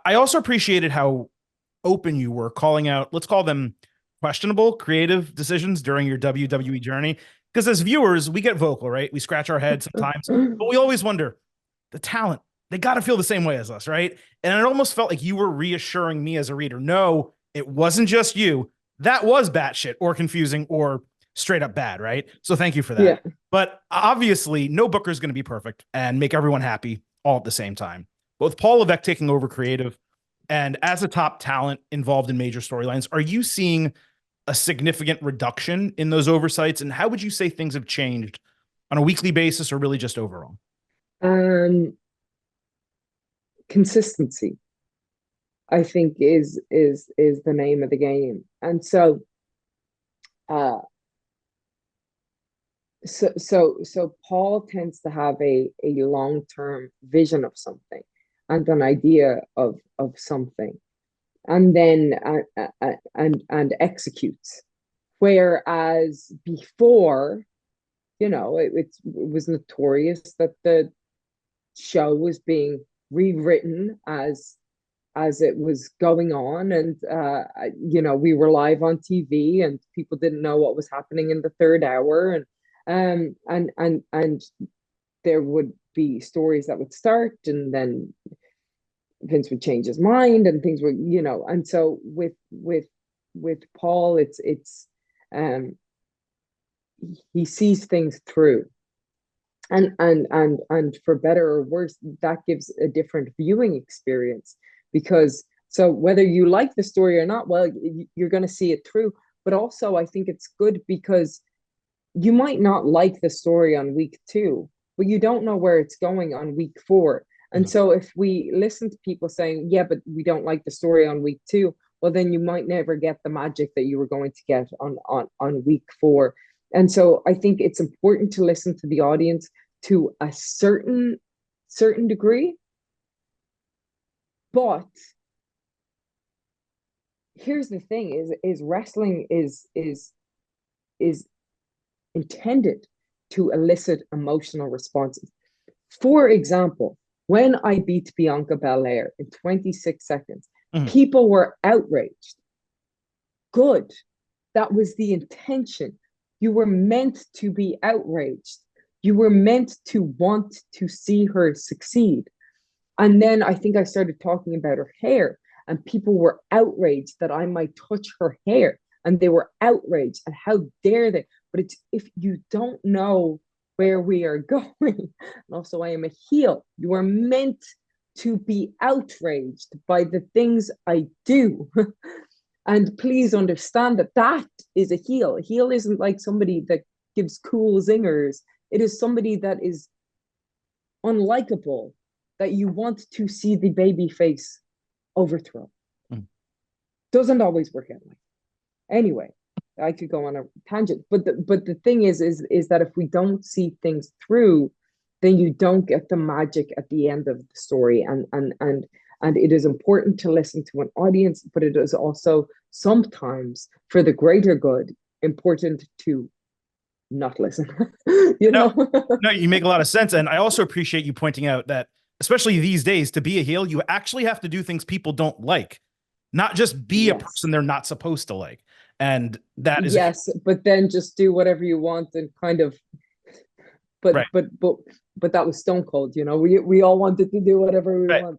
I also appreciated how open you were calling out, let's call them questionable creative decisions during your WWE journey. Because as viewers, we get vocal, right? We scratch our heads sometimes, but we always wonder the talent, they got to feel the same way as us, right? And it almost felt like you were reassuring me as a reader. No, it wasn't just you. That was batshit or confusing or straight up bad, right? So thank you for Yeah. that. But obviously, no booker is going to be perfect and make everyone happy all at the same time. Both Paul Levesque taking over creative and as a top talent involved in major storylines, are you seeing a significant reduction in those oversights? And how would you say things have changed on a weekly basis or really just overall? Um, Consistency, I think, is the name of the game. And uh so Paul tends to have a long-term vision of something and an idea of something, and then and executes. Whereas before, it was notorious that the show was being rewritten as it was going on, and we were live on TV and people didn't know what was happening in the third hour, and there would be stories that would start and then Vince would change his mind and things would, and so with Paul, it's um he sees things through, and for better or worse, that gives a different viewing experience, because so whether you like the story or not, well, you're going to see it through. But also I think it's good because you might not like the story on week 2, but you don't know where it's going on week 4. And Mhm. so if we listen to people saying, yeah, but we don't like the story on week 2, well, then you might never get the magic that you were going to get on week 4. And so I think it's important to listen to the audience to a certain degree. But here's the thing: is wrestling is intended to elicit emotional responses. For example, when I beat Bianca Belair in 26 seconds, Mhm. people were outraged. Good. That was the intention. You were meant to be outraged. You were meant to want to see her succeed. And then I think I started talking about her hair, and people were outraged that I might touch her hair. And they were outraged. And how dare they? But it's, if you don't know where we are going, and also I am a heel, you are meant to be outraged by the things I do. And please understand that that is a heel. A heel isn't like somebody that gives cool zingers. It is somebody that is unlikable, that you want to see the baby face overthrow. Mhm. Doesn't always work out like that. Anyway, I could go on a tangent, but the thing is that if we don't see things through, then you don't get the magic at the end of the story. And it is important to listen to an audience, but it is also sometimes for the greater good important to not listen. you No, know no, you make a lot of sense. And I also appreciate you pointing out that, especially these days, to be a heel, you actually have to do things people don't like, not just be a person Yes. they're not supposed to like. And that is a Yes, but then just do whatever you want and kind of, but right. but but but that was Stone Cold. We all wanted to do whatever we Right. want.